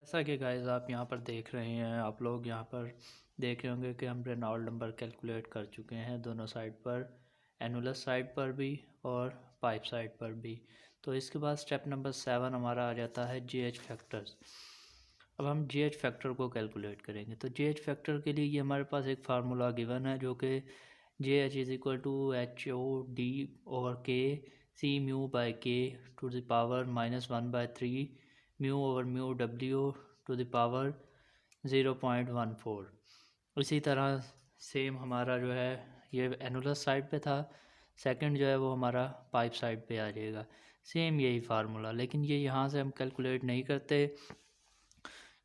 जैसा कि गाइस आप यहाँ पर देख रहे हैं, आप लोग यहाँ पर देख रहे होंगे कि हम रेनॉल्ड नंबर कैलकुलेट कर चुके हैं दोनों साइड पर, एनुलस साइड पर भी और पाइप साइड पर भी। तो इसके बाद स्टेप नंबर 7 हमारा आ जाता है जीएच फैक्टर्स। अब हम जीएच फैक्टर को कैलकुलेट करेंगे। तो जीएच फैक्टर के लिए ये हमारे पास एक फार्मूला गिवन है जो कि J H is equal to H O D over K C mu by K to the power -1/3 mu over mu W to the power 0.14। इसी तरह सेम हमारा जो है ये एनुलस साइड पे था, सेकंड जो है वो हमारा पाइप साइड पे आ जाएगा। सेम यही फार्मूला, लेकिन ये यहाँ से हम कैलकुलेट नहीं करते,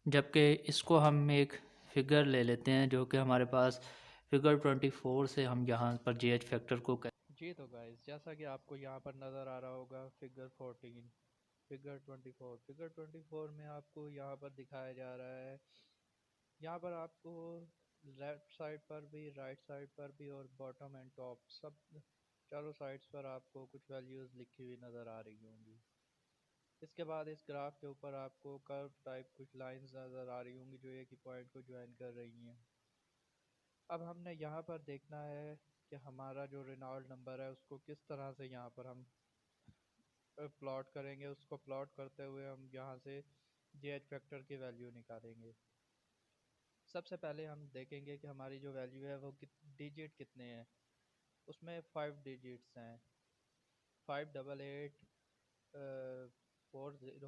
जबकि इसको हम एक फिगर ले लेते हैं जो कि हमारे पास फिगर 24 से हम यहाँ पर जीएच फैक्टर को जी तो गाइस, जैसा कि आपको यहाँ पर नज़र आ रहा होगा फिगर 14, फिगर 24 में आपको यहाँ पर दिखाया जा रहा है। यहाँ पर आपको लेफ्ट साइड पर भी, राइट साइड पर भी और बॉटम एंड टॉप सब चारों साइड्स पर आपको कुछ वैल्यूज़ लिखी हुई नज़र आ रही होंगी। इसके बाद इस ग्राफ के ऊपर आपको कर्व टाइप कुछ लाइंस नज़र आ रही होंगी जो एक ही पॉइंट को ज्वाइन कर रही हैं। अब हमने यहाँ पर देखना है कि हमारा जो रेनॉल्ड नंबर है उसको किस तरह से यहाँ पर हम प्लॉट करेंगे। उसको प्लॉट करते हुए हम यहाँ से जे एच फैक्टर की वैल्यू निकालेंगे। सबसे पहले हम देखेंगे कि हमारी जो वैल्यू है वो डिजिट कितने हैं। उसमें 5 डिजिट्स हैं, 588 40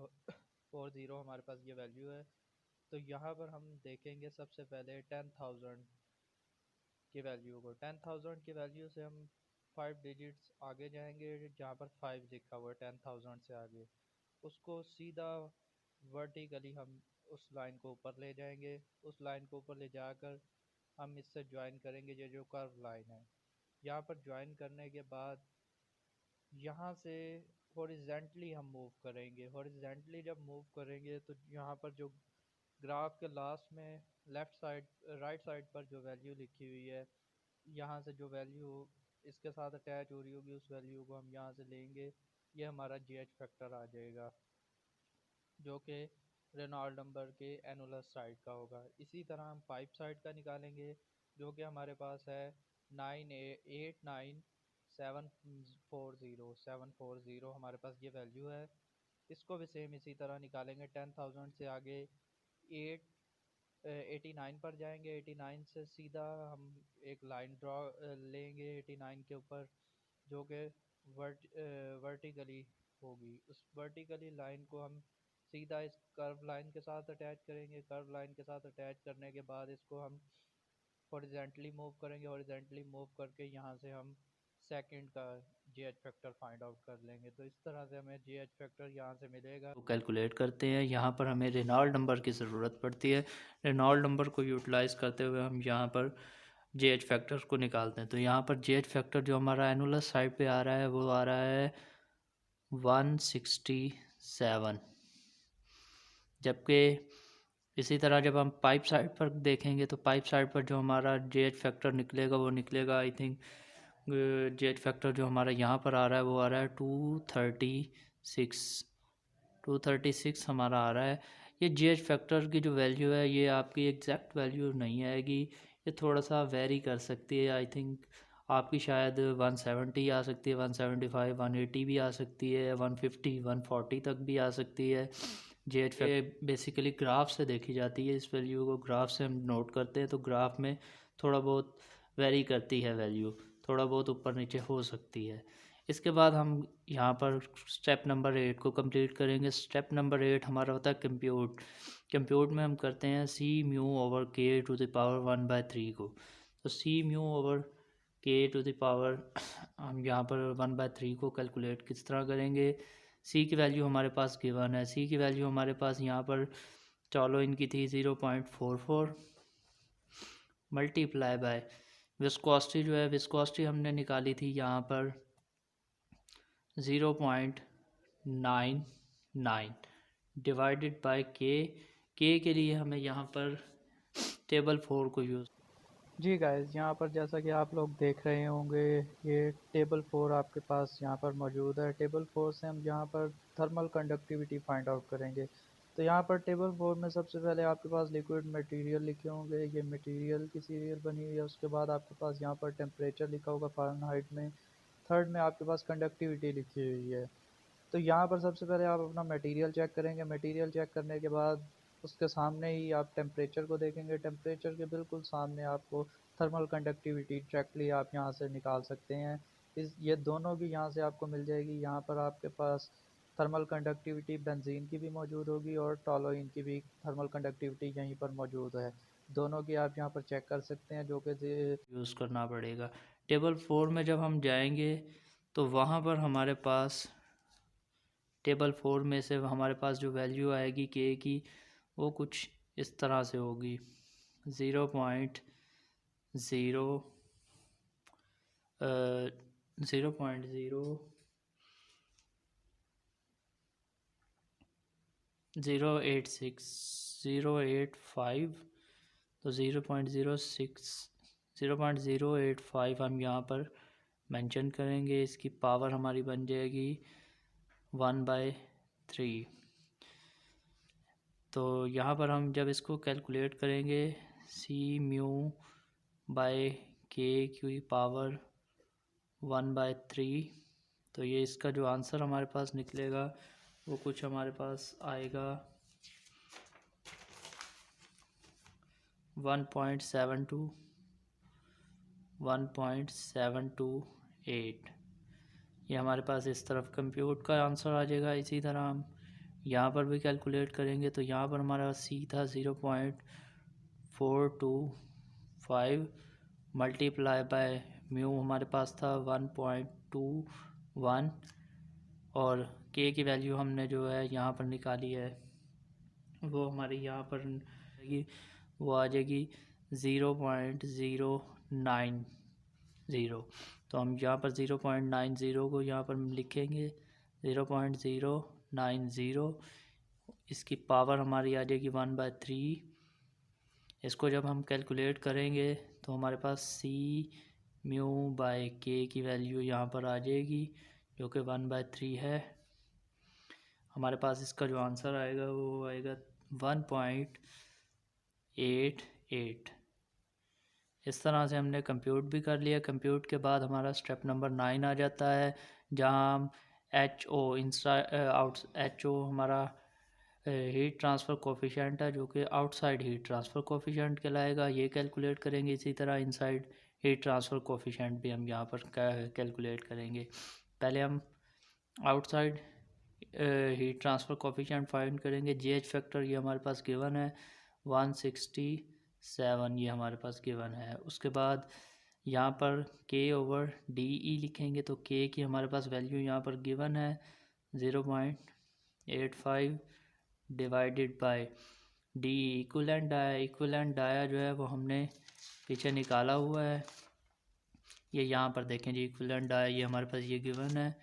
40 हमारे पास ये वैल्यू है। तो यहाँ पर हम देखेंगे सबसे पहले 10,000 की वैल्यू को। 10,000 की वैल्यू से हम 5 डिजिट्स आगे जाएंगे, जहाँ पर 5 लिखा हुआ है 10,000 से आगे, उसको सीधा वर्टिकली हम उस लाइन को ऊपर ले जाएंगे। उस लाइन को ऊपर ले जाकर हम इससे ज्वाइन करेंगे ये जो कर्व लाइन है। यहाँ पर ज्वाइन करने के बाद यहाँ से हॉरिजेंटली हम मूव करेंगे। हॉरिजेंटली जब मूव करेंगे तो यहाँ पर जो ग्राफ के लास्ट में लेफ़्ट साइड राइट साइड पर जो वैल्यू लिखी हुई है, यहाँ से जो वैल्यू इसके साथ अटैच हो रही होगी उस वैल्यू को हम यहाँ से लेंगे। ये हमारा जी एच फैक्टर आ जाएगा जो कि रेनॉल्ड नंबर के एनुलस साइड का होगा। इसी तरह हम पाइप साइड का निकालेंगे जो कि हमारे पास है 989740 हमारे पास ये वैल्यू है। इसको भी सेम इसी तरह निकालेंगे। 10,000 से आगे 89 पर जाएंगे। 89 से सीधा हम एक लाइन ड्रॉ लेंगे 89 के ऊपर जो कि वर्टिकली होगी। उस वर्टिकली लाइन को हम सीधा इस कर्व लाइन के साथ अटैच करेंगे। कर्व लाइन के साथ अटैच करने के बाद इसको हम हॉरिजेंटली मूव करेंगे। हॉरिजेंटली मूव करके यहाँ से हम सेकंड का जी एच फैक्टर फाइंड आउट कर लेंगे। तो इस तरह से हमें जी एच फैक्टर यहाँ से मिलेगा। कैलकुलेट करते हैं। यहाँ पर हमें रेनॉल्ड नंबर की ज़रूरत पड़ती है। रेनॉल्ड नंबर को यूटिलाइज़ करते हुए हम यहाँ पर जे एच फैक्टर को निकालते हैं। तो यहाँ पर जे एच फैक्टर जो हमारा एनुलस साइड पे आ रहा है वो आ रहा है 167, जबकि इसी तरह जब हम पाइप साइड पर देखेंगे तो पाइप साइड पर जो हमारा जे एच फैक्टर निकलेगा वो निकलेगा, I think J H factor जो हमारा यहाँ पर आ रहा है वो आ रहा है 236। 236 हमारा आ रहा है। ये जी एच फैक्टर की जो वैल्यू है ये आपकी एग्जैक्ट वैल्यू नहीं आएगी, ये थोड़ा सा वेरी कर सकती है। आई थिंक आपकी शायद 170 आ सकती है, 175, 180 भी आ सकती है, 150, 140 तक भी आ सकती है। जे एच फैक्टर बेसिकली ग्राफ से देखी जाती है। इस वैल्यू को ग्राफ से हम नोट करते हैं तो ग्राफ में थोड़ा बहुत वेरी करती है वैल्यू, थोड़ा बहुत ऊपर नीचे हो सकती है। इसके बाद हम यहाँ पर स्टेप नंबर 8 को कंप्लीट करेंगे। स्टेप नंबर 8 हमारा होता है कंप्यूट। कंप्यूट में हम करते हैं सी म्यू ओवर के टू द पावर 1/3 को। तो सी म्यू ओवर के टू द पावर हम यहाँ पर 1/3 को कैलकुलेट किस तरह करेंगे। सी की वैल्यू हमारे पास गिवन है। सी की वैल्यू हमारे पास यहाँ पर चलो इनकी थी 0.44 मल्टीप्लाई बाय विस्कोसिटी जो है, विस्कोसिटी हमने निकाली थी यहाँ पर 0.99 डिवाइडेड बाय के लिए हमें यहाँ पर टेबल 4 को यूज़। जी गाइस, यहाँ पर जैसा कि आप लोग देख रहे होंगे ये टेबल 4 आपके पास यहाँ पर मौजूद है। टेबल 4 से हम यहाँ पर थर्मल कंडक्टिविटी फाइंड आउट करेंगे। तो यहाँ पर टेबल 4 में सबसे पहले आपके पास लिक्विड मटेरियल लिखे होंगे, ये मटेरियल की सीरियल बनी हुई है। उसके बाद आपके पास यहाँ पर टेम्परेचर लिखा होगा फ़ारेनहाइट में। थर्ड में आपके पास कंडक्टिविटी लिखी हुई है। तो यहाँ पर सबसे पहले आप अपना मटेरियल चेक करेंगे। मटेरियल चेक करने के बाद उसके सामने ही आप टेम्परेचर को देखेंगे। टेम्परेचर के बिल्कुल सामने आपको थर्मल कंडक्टिविटी डायरेक्टली आप यहाँ से निकाल सकते हैं। ये दोनों भी यहाँ से आपको मिल जाएगी। यहाँ पर आपके पास थर्मल कंडक्टिविटी बेंजीन की भी मौजूद होगी और टॉलोइन की भी थर्मल कंडक्टिविटी यहीं पर मौजूद है। दोनों की आप यहाँ पर चेक कर सकते हैं, जो कि यूज़ करना पड़ेगा। टेबल 4 में जब हम जाएंगे तो वहाँ पर हमारे पास टेबल 4 में से हमारे पास जो वैल्यू आएगी के की, वो कुछ इस तरह से होगी। 0.0 0.086 0.85, तो 0.085 हम यहाँ पर मेंशन करेंगे। इसकी पावर हमारी बन जाएगी 1/3। तो यहाँ पर हम जब इसको कैलकुलेट करेंगे, सी म्यू बाय के की पावर 1/3, तो ये इसका जो आंसर हमारे पास निकलेगा वो कुछ हमारे पास आएगा 1.728। ये हमारे पास इस तरफ कंप्यूट का आंसर आ जाएगा। इसी तरह हम यहाँ पर भी कैलकुलेट करेंगे तो यहाँ पर हमारा सी था 0.425 मल्टीप्लाई बाय म्यू हमारे पास था 1.21, और के की वैल्यू हमने जो है यहाँ पर निकाली है वो हमारी यहाँ पर वो आ जाएगी 0.090। तो हम यहाँ पर 0.90 को यहाँ पर लिखेंगे 0.090। इसकी पावर हमारी आ जाएगी 1/3। इसको जब हम कैलकुलेट करेंगे तो हमारे पास सी म्यू बाय के की वैल्यू यहाँ पर आ जाएगी, जो कि 1/3 है। हमारे पास इसका जो आंसर आएगा वो आएगा 1.88। इस तरह से हमने कंप्यूट भी कर लिया। कंप्यूट के बाद हमारा स्टेप नंबर 9 आ जाता है, जहाँ हम एच ओ हमारा हीट ट्रांसफ़र कोफिशिएंट है, जो कि आउटसाइड हीट ट्रांसफ़र कोफिशिएंट कहलाएगा। ये कैलकुलेट करेंगे। इसी तरह इनसाइड हीट ट्रांसफ़र कोफिशिएंट भी हम यहाँ पर कैलकुलेट करेंगे। पहले हम outside heat transfer coefficient find करेंगे। जीएच फैक्टर ये हमारे पास गिवन है 167, ये हमारे पास गिवन है। उसके बाद यहाँ पर K/DE लिखेंगे, तो K की हमारे पास वैल्यू यहाँ पर गिवन है 0.85 divided by D equivalent dia जो है वो हमने पीछे निकाला हुआ है। ये यहाँ पर देखें जी, इक्विवेलेंट डाया ये हमारे पास ये गिवन है,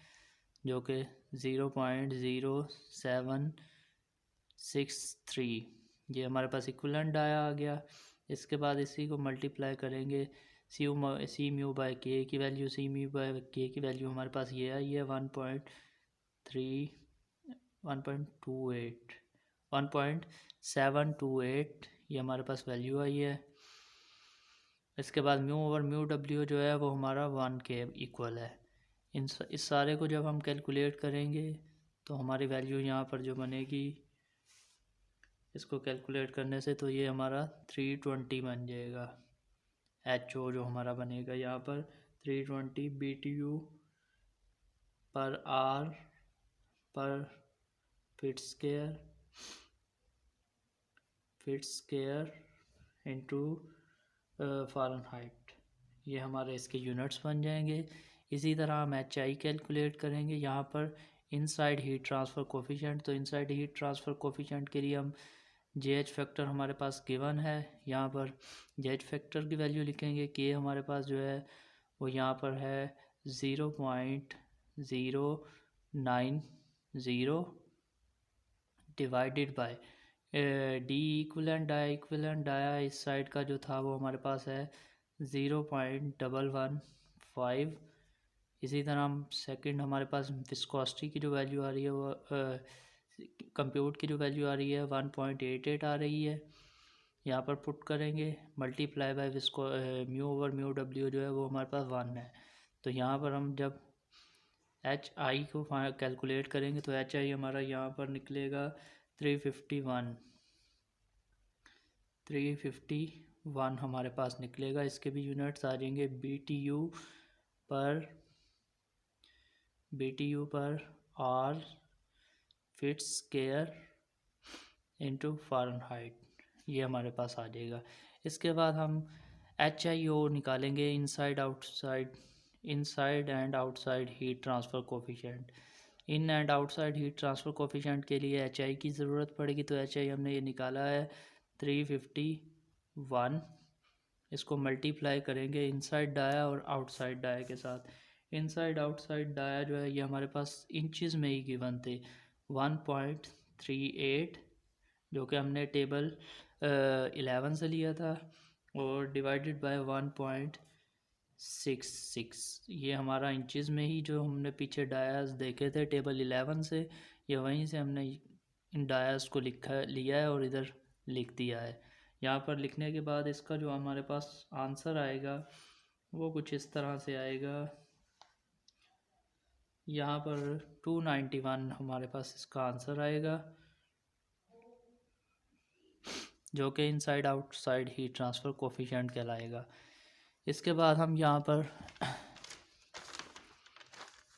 जो कि 0.0763, ये हमारे पास इक्विवेलेंट डाया आ गया। इसके बाद इसी को मल्टीप्लाई करेंगे सी म्यू बाय के की वैल्यू, सी म्यू बाय के की वैल्यू हमारे पास ये आई है 1.728, ये हमारे पास वैल्यू आई है। इसके बाद म्यू ओवर म्यू डब्ल्यू जो है वो हमारा 1 के इक्वल है। इस सारे को जब हम कैलकुलेट करेंगे तो हमारी वैल्यू यहाँ पर जो बनेगी, इसको कैलकुलेट करने से तो ये हमारा 320 बन जाएगा। एच ओ जो हमारा बनेगा यहाँ पर 320 BTU पर आर पर फिट स्क्वायर इंटू फ़ारेनहाइट, ये हमारे इसके यूनिट्स बन जाएंगे। इसी तरह हम एच आई कैलकुलेट करेंगे यहाँ पर इनसाइड हीट ट्रांसफ़र कोफिशिएंट। तो इनसाइड हीट ट्रांसफ़र कोफिशिएंट के लिए हम जेएच फैक्टर हमारे पास गिवन है, यहाँ पर जेएच फैक्टर की वैल्यू लिखेंगे। के हमारे पास जो है वो यहाँ पर है 0.090 divided by D equivalent dia इस साइड का जो था वो हमारे पास है 0.115। इसी तरह हम सेकंड हमारे पास विस्कोसिटी की जो वैल्यू आ रही है वो कंप्यूट की जो वैल्यू आ रही है 1.88 आ रही है। यहाँ पर पुट करेंगे, multiply by visco mu over mu W जो है वो हमारे पास 1 है। तो यहाँ पर हम जब एच आई को कैलकुलेट करेंगे तो एच आई हमारा यहाँ पर निकलेगा 351 हमारे पास निकलेगा। इसके भी यूनिट्स आ जाएंगे BTU पर are feet square into Fahrenheit, ये हमारे पास आ जाएगा। इसके बाद हम HIO निकालेंगे, inside and outside heat transfer coefficient. In and outside heat transfer coefficient के लिए HI की ज़रूरत पड़ेगी, तो HI हमने ये निकाला है 351। इसको मल्टीप्लाई करेंगे इनसाइड डाया और आउटसाइड डाया के साथ। इनसाइड आउटसाइड डाया जो है ये हमारे पास इंचज़ में ही गिवन थे 1.38, जो कि हमने टेबल 11 से लिया था, और डिवाइडेड बाय 1.66, ये हमारा इंचज़ में ही जो हमने पीछे डायास देखे थे टेबल 11 से, ये वहीं से हमने इन डायास को लिया है और इधर लिख दिया है। यहाँ पर लिखने के बाद इसका जो हमारे पास आंसर आएगा वो कुछ इस तरह से आएगा। यहाँ पर 291 हमारे पास इसका आंसर आएगा, जो कि inside outside heat transfer coefficient कहलाएगा। इसके बाद हम यहाँ पर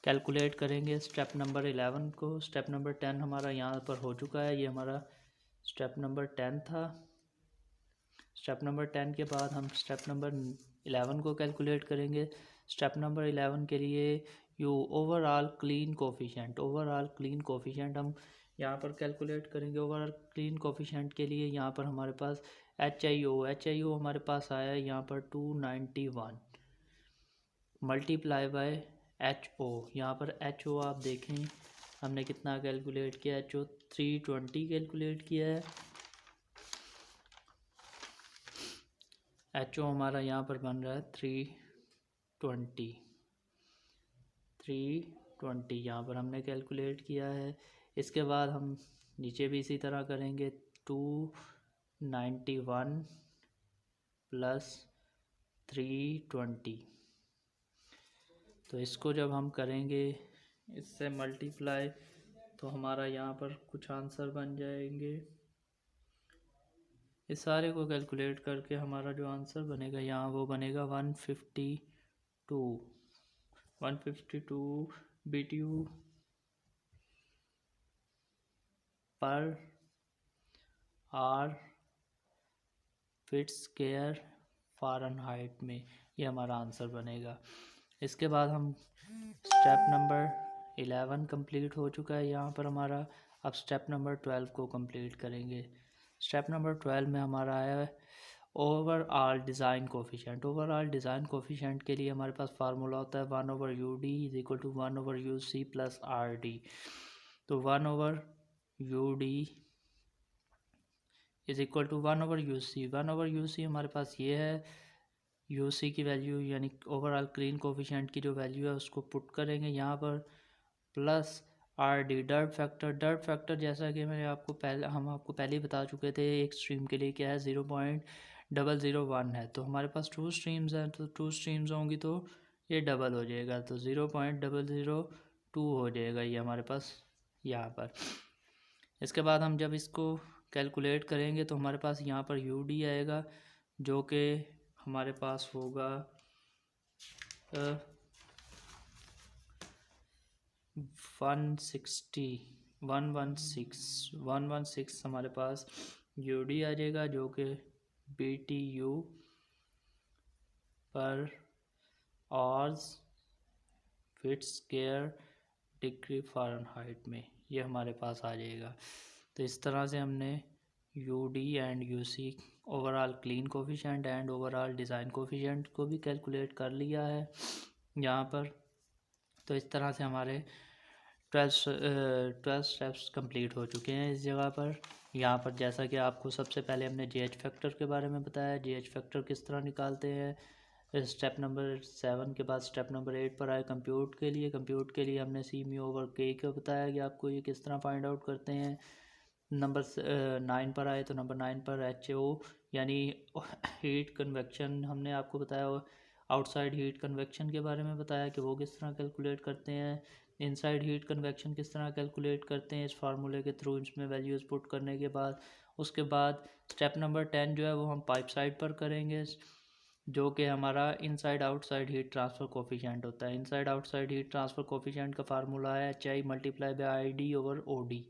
कैलकुलेट करेंगे स्टेप नंबर 11 को। स्टेप नंबर 10 हमारा यहाँ पर हो चुका है, ये हमारा स्टेप नंबर 10 था। स्टेप नंबर 10 के बाद हम स्टेप नंबर 11 को कैलकुलेट करेंगे। स्टेप नंबर 11 के लिए ओवरऑल क्लीन कोफिशिएंट हम यहाँ पर कैलकुलेट करेंगे। ओवरऑल क्लीन कोफिशिएंट के लिए यहाँ पर हमारे पास HIO हमारे पास आया है यहाँ पर 291 मल्टीप्लाई बाय HO। यहाँ पर HO आप देखें हमने कितना कैलकुलेट किया, HO 320 कैलकुलेट किया है। HO हमारा यहाँ पर बन रहा है 320 यहाँ पर हमने कैलकुलेट किया है। इसके बाद हम नीचे भी इसी तरह करेंगे, 291 प्लस 320। तो इसको जब हम करेंगे इससे मल्टीप्लाई, तो हमारा यहाँ पर कुछ आंसर बन जाएंगे। इस सारे को कैलकुलेट करके हमारा जो आंसर बनेगा यहाँ वो बनेगा 152 BTU पर आर फीट स्क्वायर फ़ारेनहाइट में, ये हमारा आंसर बनेगा। इसके बाद हम स्टेप नंबर 11 कंप्लीट हो चुका है यहाँ पर हमारा। अब स्टेप नंबर 12 को कंप्लीट करेंगे। स्टेप नंबर 12 में हमारा है overall design coefficient. Overall design coefficient के लिए हमारे पास फार्मूला होता है 1/UD is equal to 1/UC plus RD। तो 1/UD is equal to 1/UC। 1/UC हमारे पास ये है, UC की वैल्यू यानी ओवरऑल क्लीन कोफिशिएंट की जो वैल्यू है उसको पुट करेंगे यहाँ पर, प्लस RD डर्ट फैक्टर जैसा कि मैंने आपको पहले ही बता चुके थे, एक स्ट्रीम के लिए क्या है 0.001 है। तो हमारे पास 2 स्ट्रीम्स हैं, तो 2 स्ट्रीम्स होंगी तो ये डबल हो जाएगा, तो 0.002 हो जाएगा ये हमारे पास यहाँ पर। इसके बाद हम जब इसको कैलकुलेट करेंगे तो हमारे पास यहाँ पर UD आएगा, जो कि हमारे पास होगा 116 हमारे पास UD आ जाएगा, जो कि BTU पर hours feet square degree Fahrenheit में, ये हमारे पास आ जाएगा। तो इस तरह से हमने UD and UC overall clean coefficient and overall design coefficient को भी कैलकुलेट कर लिया है यहाँ पर। तो इस तरह से हमारे 12 स्टेप्स कंप्लीट हो चुके हैं इस जगह पर। यहाँ पर जैसा कि आपको सबसे पहले हमने GH फैक्टर के बारे में बताया, GH फैक्टर किस तरह निकालते हैं, फिर स्टेप नंबर 7 के बाद स्टेप नंबर 8 पर आए कंप्यूट के लिए। कंप्यूट के लिए हमने सी म्यू ओवर के को बताया कि आपको ये किस तरह फाइंड आउट करते हैं। नंबर 9 पर आए तो नंबर 9 पर एच ओ यानी हीट कन्वेक्शन हमने आपको बताया, आउटसाइड हीट कन्वेक्शन के बारे में बताया कि वो किस तरह कैलकुलेट करते हैं, इनसाइड हीट कन्वेक्शन किस तरह कैलकुलेट करते हैं इस फार्मूले के थ्रू, इसमें वैल्यूज़ पुट करने के बाद। उसके बाद स्टेप नंबर 10 जो है वो हम पाइप साइड पर करेंगे, जो कि हमारा inside outside heat transfer coefficient होता है। Inside outside heat transfer coefficient का फार्मूला है H I multiply by I D over O D.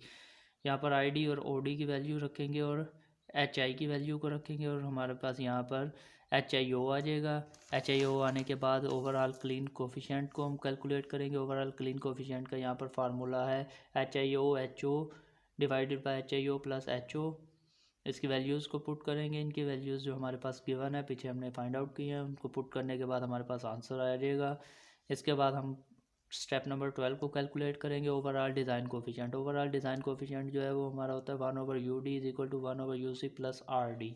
यहाँ पर आई डी और ओ डी की वैल्यू रखेंगे और एच आई की वैल्यू को रखेंगे और हमारे पास यहाँ पर एच आई ओ आ जाएगा। एच आई ओ आने के बाद ओवरऑल क्लीन कोफिशिएंट को हम कैलकुलेट करेंगे। ओवरऑल क्लीन कोफिशिएंट का यहाँ पर फार्मूला है H O divided by H I O plus H O. इसकी वैल्यूज़ को पुट करेंगे, इनकी वैल्यूज़ जो हमारे पास गिवन है पीछे हमने फाइंड आउट की है, उनको पुट करने के बाद हमारे पास आंसर आ जाएगा। इसके बाद हम स्टेप नंबर 12 को कैलकुलेट करेंगे overall design coefficient. Overall design coefficient जो है वो हमारा होता है 1 over U D is equal to 1/UC plus R D.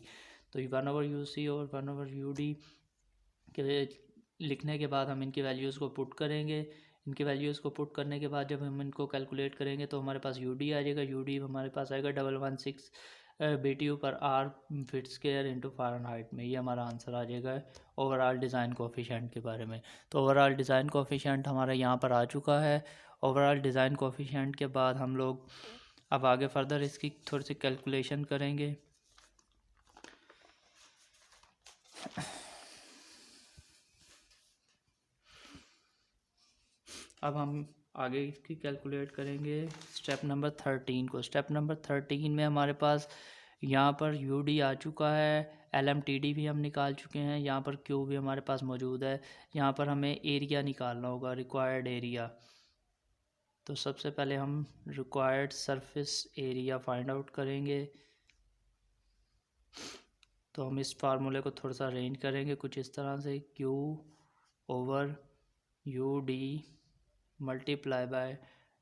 तो 1/UC और 1/UD के लिखने के बाद हम इनकी वैल्यूज़ को पुट करेंगे। इनकी वैल्यूज़ को पुट करने के बाद जब हम इनको कैलकुलेट करेंगे तो हमारे पास यू डी आ जाएगा। यू डी हमारे पास आएगा 116 BTU पर hour feet square into Fahrenheit में। ये हमारा आंसर आ जाएगा ओवरऑल डिज़ाइन कोफिशिएंट के बारे में। तो ओवरऑल डिज़ाइन कोफिशिएंट हमारा यहाँ पर आ चुका है। ओवरऑल डिज़ाइन कोफिशिएंट के बाद हम लोग अब आगे फर्दर इसकी थोड़ी सी कैलकुलेशन करेंगे। अब हम आगे इसकी कैलकुलेट करेंगे स्टेप नंबर 13 को। स्टेप नंबर 13 में हमारे पास यहाँ पर यू डी आ चुका है, LMTD भी हम निकाल चुके हैं, यहाँ पर क्यू भी हमारे पास मौजूद है। यहाँ पर हमें एरिया निकालना होगा, रिक्वायर्ड एरिया। तो सबसे पहले हम required surface area find out करेंगे। तो हम इस फार्मूले को थोड़ा सा अरेंज करेंगे कुछ इस तरह से, Q over U D multiply by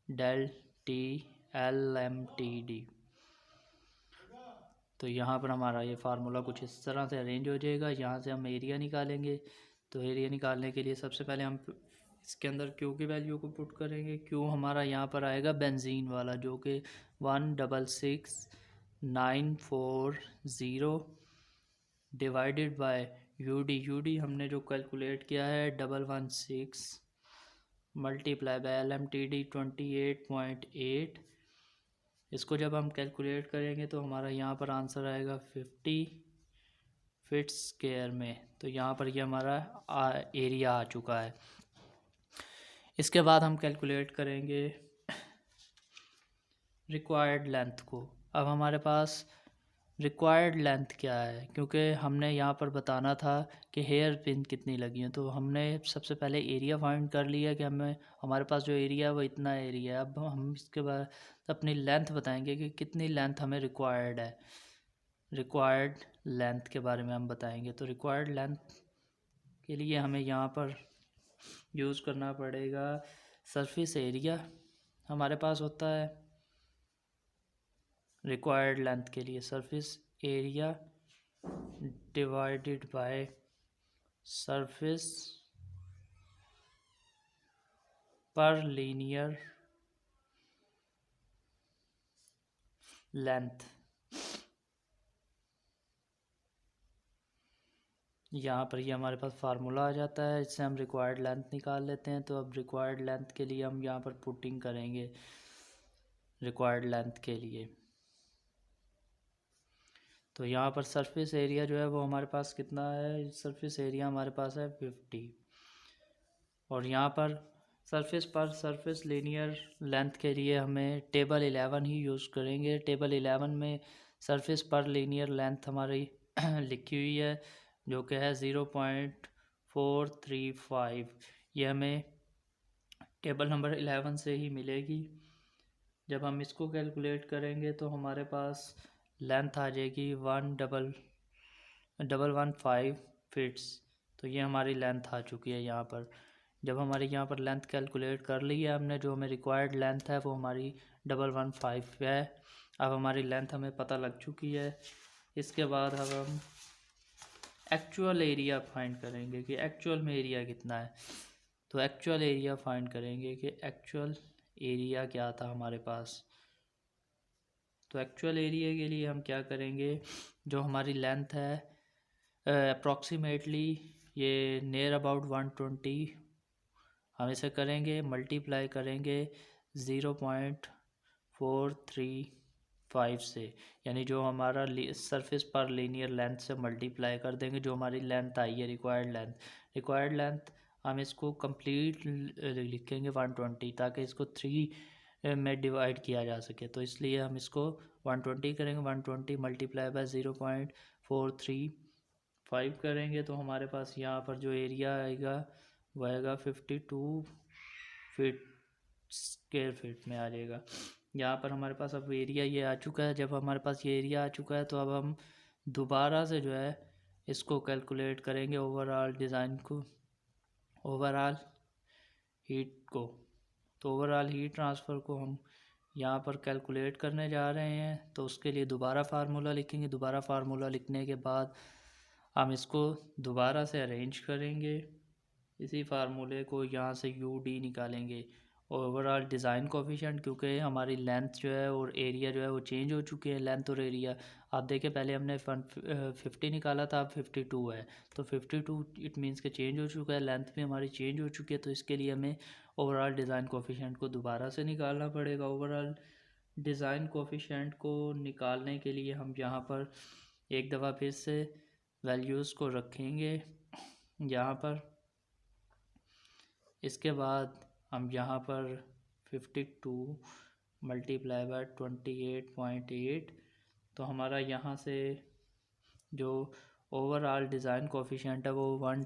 del T LMTD। तो यहाँ पर हमारा ये फार्मूला कुछ इस तरह से अरेंज हो जाएगा। यहाँ से हम एरिया निकालेंगे। तो एरिया निकालने के लिए सबसे पहले हम इसके अंदर क्यू की वैल्यू को पुट करेंगे। क्यू हमारा यहाँ पर आएगा बेंजीन वाला, जो कि 166,940 डिवाइडेड बाय यू डी हमने जो कैलकुलेट किया है 116 मल्टीप्लाई बाय LMTD 28.8। इसको जब हम कैलकुलेट करेंगे तो हमारा यहाँ पर आंसर आएगा 50 फिट स्क्वायर में। तो यहाँ पर ये हमारा एरिया आ चुका है। इसके बाद हम कैलकुलेट करेंगे रिक्वायर्ड लेंथ को। अब हमारे पास रिक्वायर्ड लेंथ क्या है, क्योंकि हमने यहाँ पर बताना था कि हेयर पिन कितनी लगी हैं। तो हमने सबसे पहले एरिया फाइंड कर लिया कि हमारे पास जो एरिया है वो इतना एरिया है। अब हम इसके बाद अपनी लेंथ बताएंगे कि कितनी लेंथ हमें रिक्वायर्ड है। रिक्वायर्ड लेंथ के बारे में हम बताएंगे। तो रिक्वायर्ड लेंथ के लिए हमें यहाँ पर यूज़ करना पड़ेगा सरफेस एरिया। हमारे पास होता है रिक्वायर्ड लेंथ के लिए surface area divided by surface पर लीनियर लेंथ। यहाँ पर ये हमारे पास फार्मूला आ जाता है, इससे हम रिक्वायर्ड लेंथ निकाल लेते हैं। तो अब रिक्वायर्ड लेंथ के लिए हम यहाँ पर पुटिंग करेंगे रिक्वायर्ड लेंथ के लिए। तो यहाँ पर सरफेस एरिया जो है वो हमारे पास कितना है, सरफेस एरिया हमारे पास है 50। और यहाँ पर सरफेस लीनियर लेंथ के लिए हमें टेबल 11 ही यूज़ करेंगे। टेबल 11 में सरफेस पर लीनियर लेंथ हमारी लिखी हुई है, जो कि है 0.435। ये हमें टेबल नंबर 11 से ही मिलेगी। जब हम इसको कैलकुलेट करेंगे तो हमारे पास लेंथ आ जाएगी 1,115 फिट्स। तो ये हमारी लेंथ आ चुकी है यहाँ पर। जब हमारी यहाँ पर लेंथ कैलकुलेट कर ली है हमने, जो हमें रिक्वायर्ड लेंथ है वो हमारी 115 है। अब हमारी लेंथ हमें पता लग चुकी है। इसके बाद अब हम एक्चुअल एरिया फाइंड करेंगे कि एक्चुअल में एरिया कितना है। तो एक्चुअल एरिया फाइंड करेंगे कि एक्चुअल एरिया क्या था हमारे पास। तो एक्चुअल एरिया के लिए हम क्या करेंगे, जो हमारी लेंथ है अप्रॉक्सीमेटली ये नियर अबाउट 120, हम इसे करेंगे मल्टीप्लाई करेंगे 0.435 से, यानी जो हमारा सरफेस पर लीनियर लेंथ से मल्टीप्लाई कर देंगे, जो हमारी लेंथ आई है रिक्वायर्ड लेंथ हम इसको कंप्लीट लिखेंगे 120, ताकि इसको 3 में डिवाइड किया जा सके। तो इसलिए हम इसको 120 करेंगे, 120 मल्टीप्लाई बाय 0.435 करेंगे तो हमारे पास यहाँ पर जो एरिया आएगा वो आएगा 52 फीट स्क्वायर फीट में आ जाएगा। यहाँ पर हमारे पास अब एरिया ये आ चुका है। जब हमारे पास ये एरिया आ चुका है तो अब हम दोबारा से जो है इसको कैलकुलेट करेंगे ओवरऑल डिज़ाइन को, ओवरऑल हीट को। तो ओवरऑल हीट ट्रांसफ़र को हम यहाँ पर कैलकुलेट करने जा रहे हैं। तो उसके लिए दोबारा फार्मूला लिखेंगे। दोबारा फार्मूला लिखने के बाद हम इसको दोबारा से अरेंज करेंगे। इसी फार्मूले को यहाँ से यू डी निकालेंगे, ओवरऑल डिज़ाइन कोफिशिएंट, क्योंकि हमारी लेंथ जो है और एरिया जो है वो चेंज हो चुके हैं। लेंथ और एरिया आप देखें, पहले हमने 50 निकाला था, अब 52 है। तो 52 इट मीन्स के चेंज हो चुका है, लेंथ भी हमारी चेंज हो चुकी है। तो इसके लिए हमें ओवरऑल डिज़ाइन कोफिशिएंट को दोबारा से निकालना पड़ेगा। ओवरऑल डिज़ाइन कोफिशिएंट को निकालने के लिए हम यहाँ पर एक दफ़ा फिर से वैल्यूज़ को रखेंगे यहाँ पर। इसके बाद हम यहाँ पर 52 मल्टीप्लाई बाय 28.8, तो हमारा यहाँ से जो ओवरऑल डिज़ाइन कोफिशिएंट है वो 1